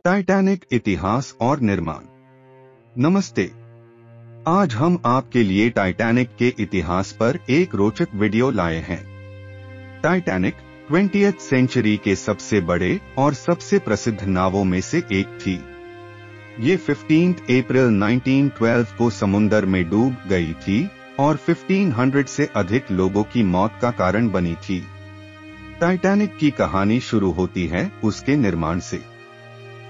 Titanic इतिहास और निर्माण। नमस्ते। आज हम आपके लिए टाइटैनिक के इतिहास पर एक रोचक वीडियो लाए हैं। टाइटैनिक 20वीं सेंचुरी के सबसे बड़े और सबसे प्रसिद्ध नावों में से एक थी। ये 15 अप्रैल 1912 को समुंदर में डूब गई थी और 1500 से अधिक लोगों की मौत का कारण बनी थी। टाइटैनिक की कहानी शुरू होती है उसके निर्माण से।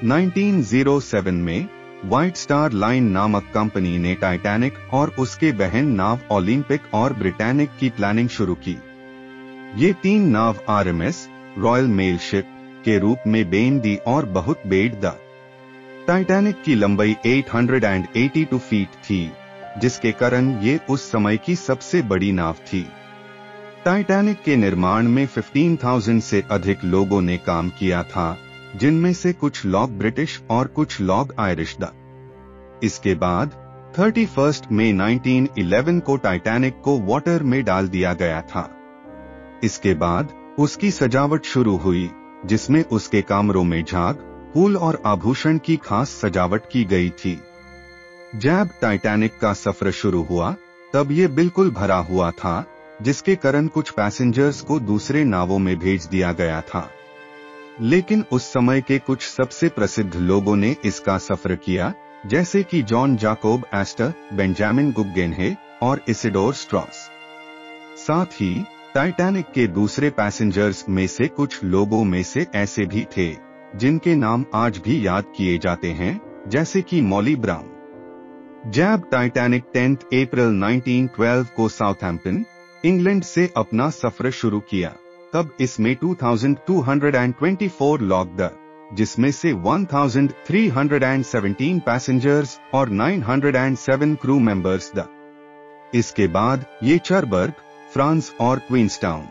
1907 में व्हाइट स्टार लाइन नामक कंपनी ने टाइटैनिक और उसके बहन नाव ओलंपिक और ब्रिटानिक की प्लानिंग शुरू की। ये तीन नाव आरएमएस रॉयल मेल शिप के रूप में बेंडी और बहुत बेड द। टाइटैनिक की लंबाई 882 फीट थी, जिसके कारण ये उस समय की सबसे बड़ी नाव थी। टाइटैनिक के निर्माण में 15,000 से अधिक लोगों ने काम किया था, जिनमें से कुछ लोग ब्रिटिश और कुछ लोग आयरिश द। इसके बाद 31 मई 1911 को टाइटैनिक को वाटर में डाल दिया गया था। इसके बाद उसकी सजावट शुरू हुई, जिसमें उसके कमरों में झाग, फूल और आभूषण की खास सजावट की गई थी। जब टाइटैनिक का सफर शुरू हुआ, तब ये बिल्कुल भरा हुआ था, जिसके कारण कुछ पैसेंजर्स को दूसरे नावों में भेज दिया गया था। लेकिन उस समय के कुछ सबसे प्रसिद्ध लोगों ने इसका सफर किया, जैसे कि जॉन जाकोब एस्टर, बेंजामिन गुगेनहे और इसिडोर स्ट्रॉस। साथ ही टाइटैनिक के दूसरे पैसेंजर्स में से कुछ लोगों में से ऐसे भी थे, जिनके नाम आज भी याद किए जाते हैं, जैसे कि मॉली ब्राउन। जब टाइटैनिक 10 अप्रैल 1912 को साउथहैम्पटन, इंग्लैंड से अपना सफर शुरू किया, तब इसमें 2224 लोग द, जिसमें से 1317 पैसेंजर्स और 907 क्रू मेंबर्स द। इसके बाद ये चरबर्ग, फ्रांस और क्वींसटाउन,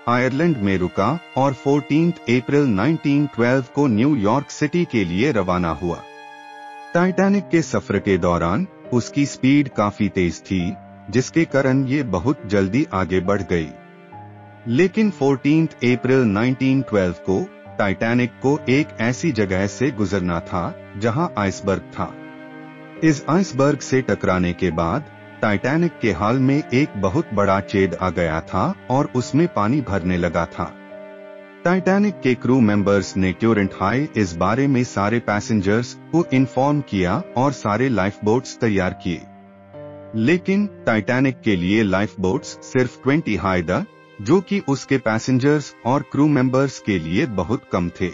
आयरलैंड में रुका और 14 अप्रैल 1912 को न्यूयॉर्क सिटी के लिए रवाना हुआ। टाइटैनिक के सफर के दौरान उसकी स्पीड काफी तेज थी, जिसके कारण ये बहुत जल्दी आगे बढ़ गई। लेकिन 14 अप्रैल 1912 को टाइटैनिक को एक ऐसी जगह से गुजरना था जहां आइसबर्ग था। इस आइसबर्ग से टकराने के बाद टाइटैनिक के हाल में एक बहुत बड़ा छेद आ गया था और उसमें पानी भरने लगा था। टाइटैनिक के क्रू मेंबर्स ने ट्यूरेंट हाई इस बारे में सारे पैसेंजर्स को इन्फॉर्म किया और सारे लाइफ बोट्स तैयार किए। लेकिन टाइटैनिक के लिए लाइफ बोट्स सिर्फ 20 हाई द, जो कि उसके पैसेंजर्स और क्रू मेंबर्स के लिए बहुत कम थे।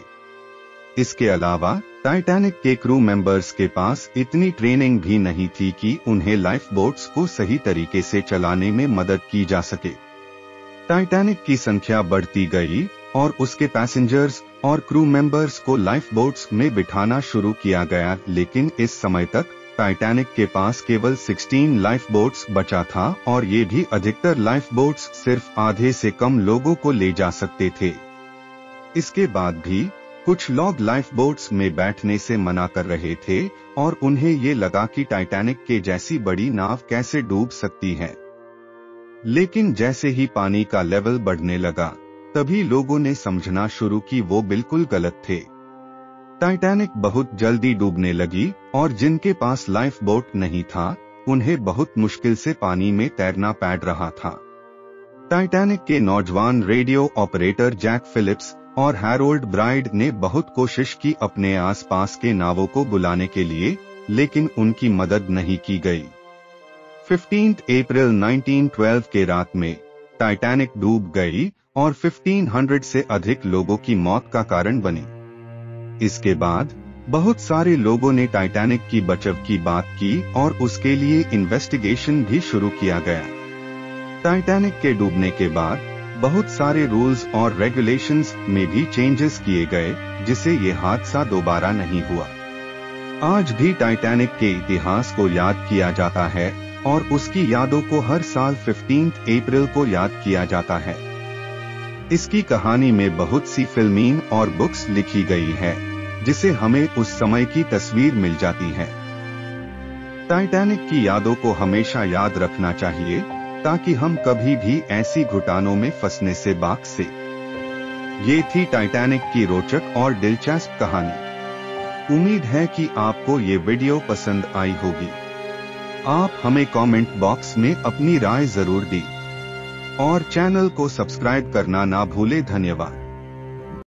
इसके अलावा टाइटैनिक के क्रू मेंबर्स के पास इतनी ट्रेनिंग भी नहीं थी कि उन्हें लाइफ बोट्स को सही तरीके से चलाने में मदद की जा सके। टाइटैनिक की संख्या बढ़ती गई और उसके पैसेंजर्स और क्रू मेंबर्स को लाइफ बोट्स में बिठाना शुरू किया गया, लेकिन इस समय तक टाइटैनिक के पास केवल 16 लाइफ बोट्स बचा था और ये भी अधिकतर लाइफ बोट्स सिर्फ आधे से कम लोगों को ले जा सकते थे। इसके बाद भी कुछ लोग लाइफ बोट्स में बैठने से मना कर रहे थे और उन्हें ये लगा कि टाइटैनिक के जैसी बड़ी नाव कैसे डूब सकती है। लेकिन जैसे ही पानी का लेवल बढ़ने लगा, तभी लोगों ने समझना शुरू कि वो बिल्कुल गलत थे। टाइटैनिक बहुत जल्दी डूबने लगी और जिनके पास लाइफ बोट नहीं था, उन्हें बहुत मुश्किल से पानी में तैरना पड़ रहा था। टाइटैनिक के नौजवान रेडियो ऑपरेटर जैक फिलिप्स और हैरोल्ड ब्राइड ने बहुत कोशिश की अपने आसपास के नावों को बुलाने के लिए, लेकिन उनकी मदद नहीं की गई। 15 अप्रैल 1912 के रात में टाइटैनिक डूब गई और 1500 से अधिक लोगों की मौत का कारण बनी। इसके बाद बहुत सारे लोगों ने टाइटैनिक की बचाव की बात की और उसके लिए इन्वेस्टिगेशन भी शुरू किया गया। टाइटैनिक के डूबने के बाद बहुत सारे रूल्स और रेगुलेशंस में भी चेंजेस किए गए, जिससे ये हादसा दोबारा नहीं हुआ। आज भी टाइटैनिक के इतिहास को याद किया जाता है और उसकी यादों को हर साल 15 अप्रैल को याद किया जाता है। इसकी कहानी में बहुत सी फिल्में और बुक्स लिखी गई है, जिसे हमें उस समय की तस्वीर मिल जाती है। टाइटैनिक की यादों को हमेशा याद रखना चाहिए, ताकि हम कभी भी ऐसी घुटानों में फंसने से बच सकें। ये थी टाइटैनिक की रोचक और दिलचस्प कहानी। उम्मीद है कि आपको ये वीडियो पसंद आई होगी। आप हमें कमेंट बॉक्स में अपनी राय जरूर दी और चैनल को सब्सक्राइब करना ना भूले। धन्यवाद।